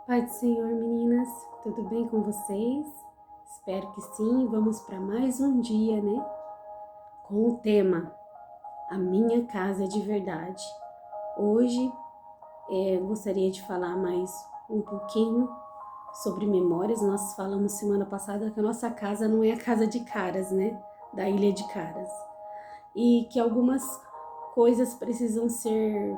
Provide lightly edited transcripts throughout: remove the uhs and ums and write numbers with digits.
Pai do Senhor, meninas, tudo bem com vocês? Espero que sim. Vamos para mais um dia, né? Com o tema A Minha Casa é de Verdade. Hoje gostaria de falar mais um pouquinho sobre memórias. Nós falamos semana passada que a nossa casa não é a casa de Caras, né? Da Ilha de Caras. E que algumas coisas precisam ser.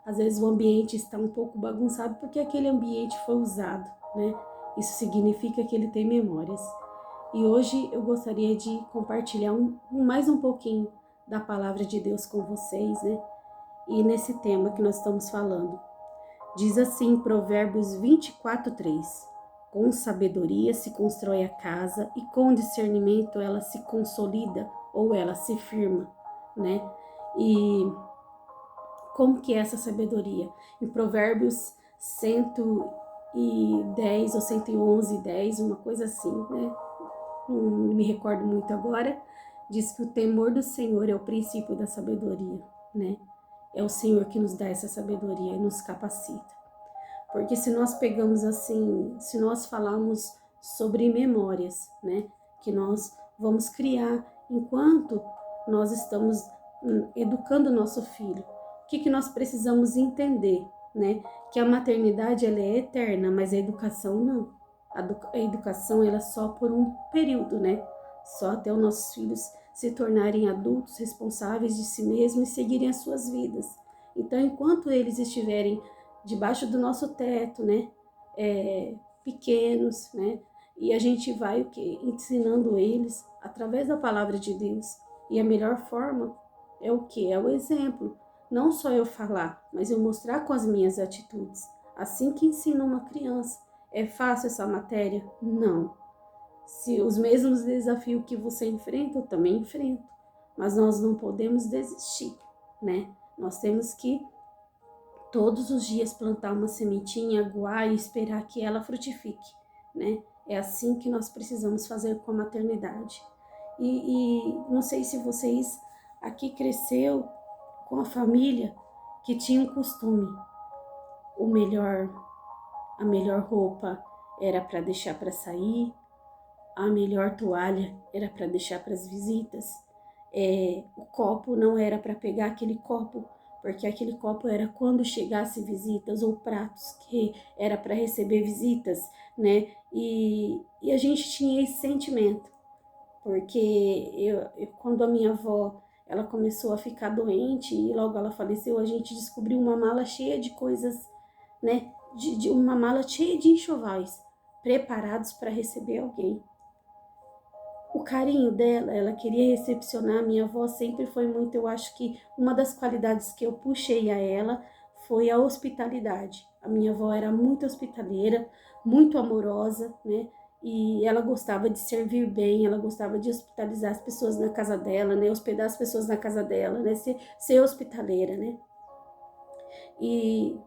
Às vezes o ambiente está um pouco bagunçado porque aquele ambiente foi usado, né? Isso significa que ele tem memórias. E hoje eu gostaria de compartilhar mais um pouquinho da palavra de Deus com vocês, né? E nesse tema que nós estamos falando. Diz assim, Provérbios 24:3: Com sabedoria se constrói a casa e com discernimento ela se consolida ou ela se firma, né? E como que é essa sabedoria? Em Provérbios 110 ou 111:10, uma coisa assim, né? Não me recordo muito agora, diz que o temor do Senhor é o princípio da sabedoria, né? É o Senhor que nos dá essa sabedoria e nos capacita. Porque se nós pegamos assim, se nós falarmos sobre memórias, né? Que nós vamos criar enquanto nós estamos educando o nosso filho. O que nós precisamos entender, né? Que a maternidade ela é eterna, mas a educação não. A educação ela é só por um período, né? Só até os nossos filhos se tornarem adultos responsáveis de si mesmos e seguirem as suas vidas. Então, enquanto eles estiverem debaixo do nosso teto, né? Pequenos, né? E a gente vai o quê? Ensinando eles através da palavra de Deus. E a melhor forma é o quê? É o exemplo. Não só eu falar, mas eu mostrar com as minhas atitudes. Assim que ensina uma criança. É fácil essa matéria? Não. Se os mesmos desafios que você enfrenta, eu também enfrento. Mas nós não podemos desistir, né? Nós temos que todos os dias plantar uma sementinha, aguar e esperar que ela frutifique, né? É assim que nós precisamos fazer com a maternidade. E não sei se vocês aqui cresceu com a família que tinha um costume, o melhor, a melhor roupa era para deixar para sair, a melhor toalha era para deixar para as visitas, o copo não era para pegar aquele copo, porque aquele copo era quando chegasse visitas, ou pratos que era para receber visitas, né? E a gente tinha esse sentimento, porque quando a minha avó ela começou a ficar doente e logo ela faleceu, a gente descobriu uma mala cheia de coisas, né? De uma mala cheia de enxovais preparados para receber alguém. O carinho dela, ela queria recepcionar a minha avó, sempre foi muito, eu acho que uma das qualidades que eu puxei a ela foi a hospitalidade. A minha avó era muito hospitaleira, muito amorosa, né? E ela gostava de servir bem, ela gostava de hospitalizar as pessoas na casa dela, né? Hospedar as pessoas na casa dela, né? Ser hospitaleira, né?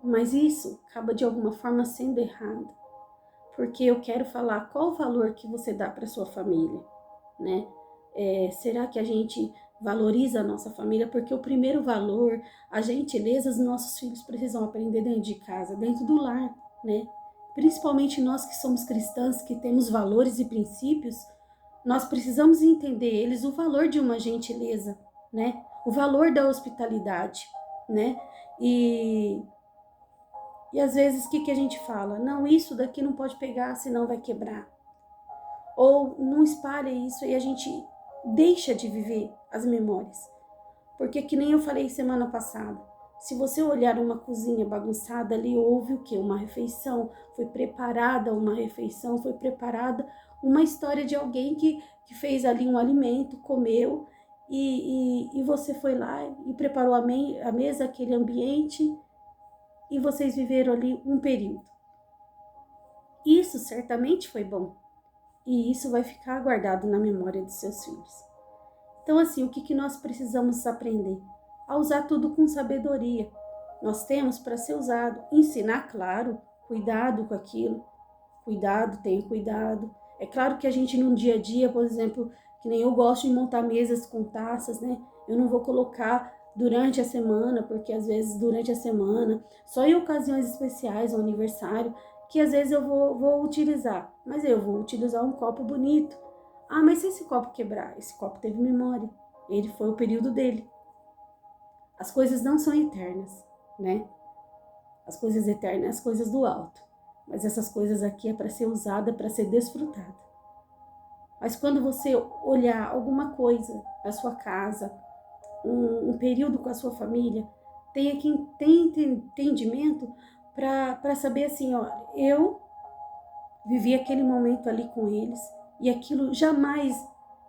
Mas isso acaba de alguma forma sendo errado, porque eu quero falar qual o valor que você dá para sua família, né? Será que a gente valoriza a nossa família? Porque o primeiro valor, a gentileza, os nossos filhos precisam aprender dentro de casa, dentro do lar, né? Principalmente nós que somos cristãs, que temos valores e princípios, nós precisamos entender eles o valor de uma gentileza, né? O valor da hospitalidade, né? E, e às vezes o que a gente fala? Não, isso daqui não pode pegar, senão vai quebrar. Ou não espalha isso e a gente deixa de viver as memórias. Porque que nem eu falei semana passada, se você olhar uma cozinha bagunçada ali, houve o quê? Uma refeição, foi preparada uma refeição, foi preparada uma história de alguém que fez ali um alimento, comeu, e você foi lá e preparou a mesa, aquele ambiente, e vocês viveram ali um período. Isso certamente foi bom. E isso vai ficar guardado na memória dos seus filhos. Então, assim, o que nós precisamos aprender? A usar tudo com sabedoria. Nós temos para ser usado. Ensinar, claro, cuidado com aquilo. Cuidado, tenha cuidado. É claro que a gente no dia a dia, por exemplo, que nem eu gosto de montar mesas com taças, né? Eu não vou colocar durante a semana, porque às vezes durante a semana, só em ocasiões especiais, o aniversário, que às vezes eu vou utilizar, mas eu vou utilizar um copo bonito. Ah, mas se esse copo quebrar? Esse copo teve memória, ele foi o período dele. As coisas não são eternas, né? As coisas eternas, as coisas do alto. Mas essas coisas aqui é para ser usada, para ser desfrutada. Mas quando você olhar alguma coisa na sua casa, um período com a sua família, tenha entendimento para saber assim, ó, eu vivi aquele momento ali com eles e aquilo jamais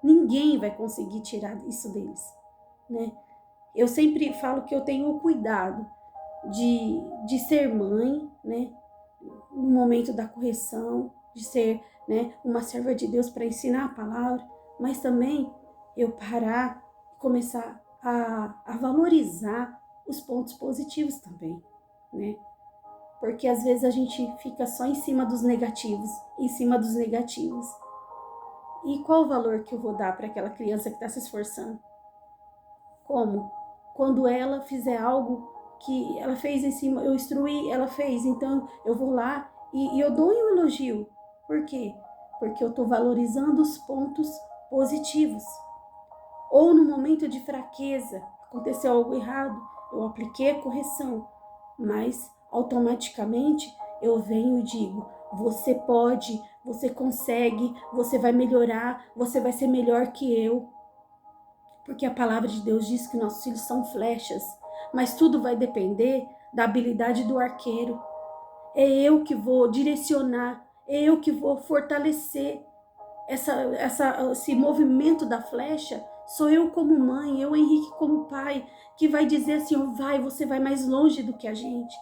ninguém vai conseguir tirar isso deles, né? Eu sempre falo que eu tenho o cuidado de ser mãe, né? No momento da correção, de ser, né, uma serva de Deus para ensinar a palavra, mas também eu parar e começar a valorizar os pontos positivos também, né? Porque às vezes a gente fica só em cima dos negativos, em cima dos negativos. E qual o valor que eu vou dar para aquela criança que está se esforçando? Como? Quando ela fizer algo que ela fez em cima, eu instruí, ela fez, então eu vou lá e eu dou um elogio. Por quê? Porque eu estou valorizando os pontos positivos. Ou no momento de fraqueza, aconteceu algo errado, eu apliquei a correção, mas automaticamente eu venho e digo: você pode, você consegue, você vai melhorar, você vai ser melhor que eu. Porque a palavra de Deus diz que nossos filhos são flechas, mas tudo vai depender da habilidade do arqueiro. É eu que vou direcionar, é eu que vou fortalecer esse movimento da flecha. Sou eu como mãe, eu, Henrique, como pai, que vai dizer assim, oh, vai, você vai mais longe do que a gente.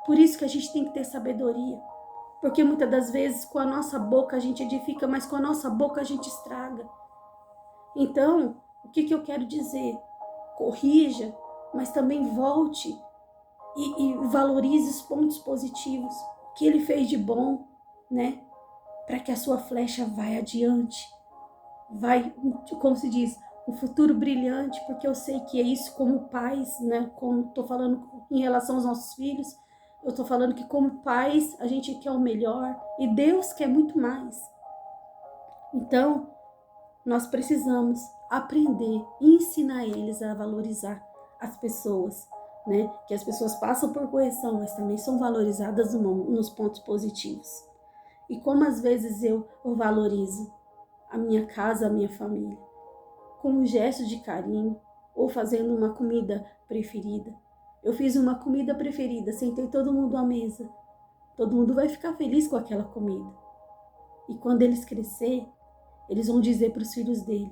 Por isso que a gente tem que ter sabedoria. Porque muitas das vezes com a nossa boca a gente edifica, mas com a nossa boca a gente estraga. Então, o que eu quero dizer? Corrija, mas também volte e valorize os pontos positivos que ele fez de bom, né? Para que a sua flecha vá adiante. Vai, como se diz, um futuro brilhante, porque eu sei que é isso como pais, né? Como estou falando em relação aos nossos filhos, eu estou falando que como pais a gente quer o melhor e Deus quer muito mais. Então, nós precisamos aprender e ensinar eles a valorizar as pessoas, né? Que as pessoas passam por correção, mas também são valorizadas nos pontos positivos. E como às vezes eu valorizo a minha casa, a minha família, com um gesto de carinho ou fazendo uma comida preferida. Eu fiz uma comida preferida, sentei todo mundo à mesa. Todo mundo vai ficar feliz com aquela comida. E quando eles crescerem, eles vão dizer para os filhos dele: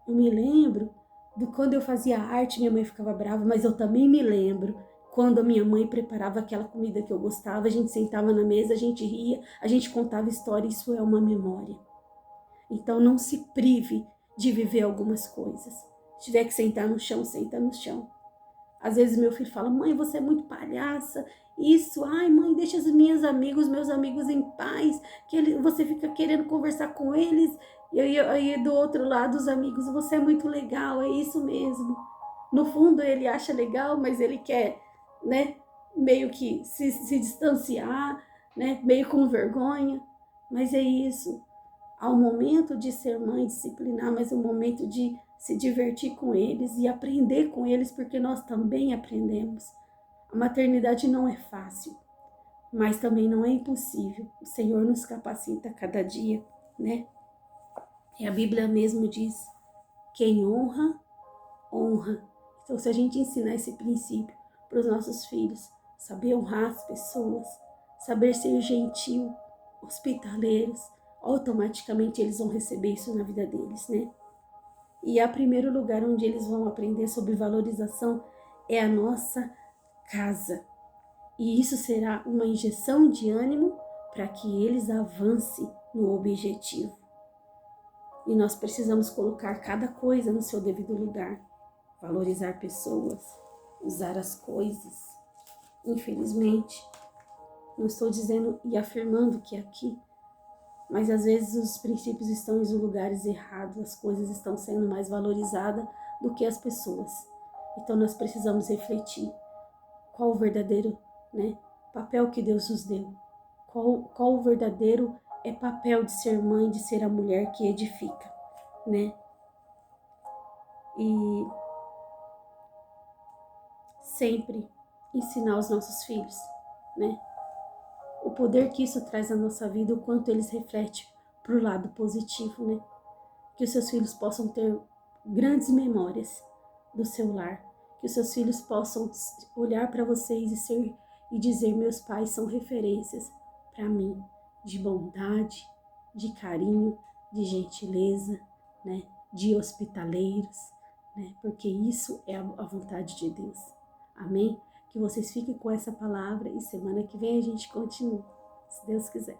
eu me lembro de quando eu fazia arte, minha mãe ficava brava, mas eu também me lembro quando a minha mãe preparava aquela comida que eu gostava, a gente sentava na mesa, a gente ria, a gente contava história, isso é uma memória. Então não se prive de viver algumas coisas. Se tiver que sentar no chão, senta no chão. Às vezes meu filho fala: mãe, você é muito palhaça, isso, ai mãe, deixa os meus amigos em paz, que você fica querendo conversar com eles, e aí do outro lado os amigos, você é muito legal, é isso mesmo. No fundo ele acha legal, mas ele quer, né, meio que se distanciar, né, meio com vergonha, mas é isso. Há um momento de ser mãe, disciplinar, mas um momento de se divertir com eles e aprender com eles, porque nós também aprendemos. A maternidade não é fácil, mas também não é impossível. O Senhor nos capacita a cada dia, né? E a Bíblia mesmo diz: quem honra, honra. Então, se a gente ensinar esse princípio para os nossos filhos, saber honrar as pessoas, saber ser gentil, hospitaleiros, automaticamente eles vão receber isso na vida deles, né? E o primeiro lugar onde eles vão aprender sobre valorização é a nossa casa. E isso será uma injeção de ânimo para que eles avancem no objetivo. E nós precisamos colocar cada coisa no seu devido lugar. Valorizar pessoas, usar as coisas. Infelizmente, não estou dizendo e afirmando que é aqui, mas às vezes os princípios estão em lugares errados, as coisas estão sendo mais valorizadas do que as pessoas. Então nós precisamos refletir qual o verdadeiro, né, papel que Deus nos deu. qual o verdadeiro papel de ser mãe, de ser a mulher que edifica, né? E sempre ensinar os nossos filhos, né? O poder que isso traz na nossa vida, o quanto eles refletem para o lado positivo, né? Que os seus filhos possam ter grandes memórias do seu lar, que os seus filhos possam olhar para vocês e dizer: meus pais são referências para mim, de bondade, de carinho, de gentileza, né? De hospitaleiros, né? Porque isso é a vontade de Deus. Amém? Que vocês fiquem com essa palavra e semana que vem a gente continua, se Deus quiser.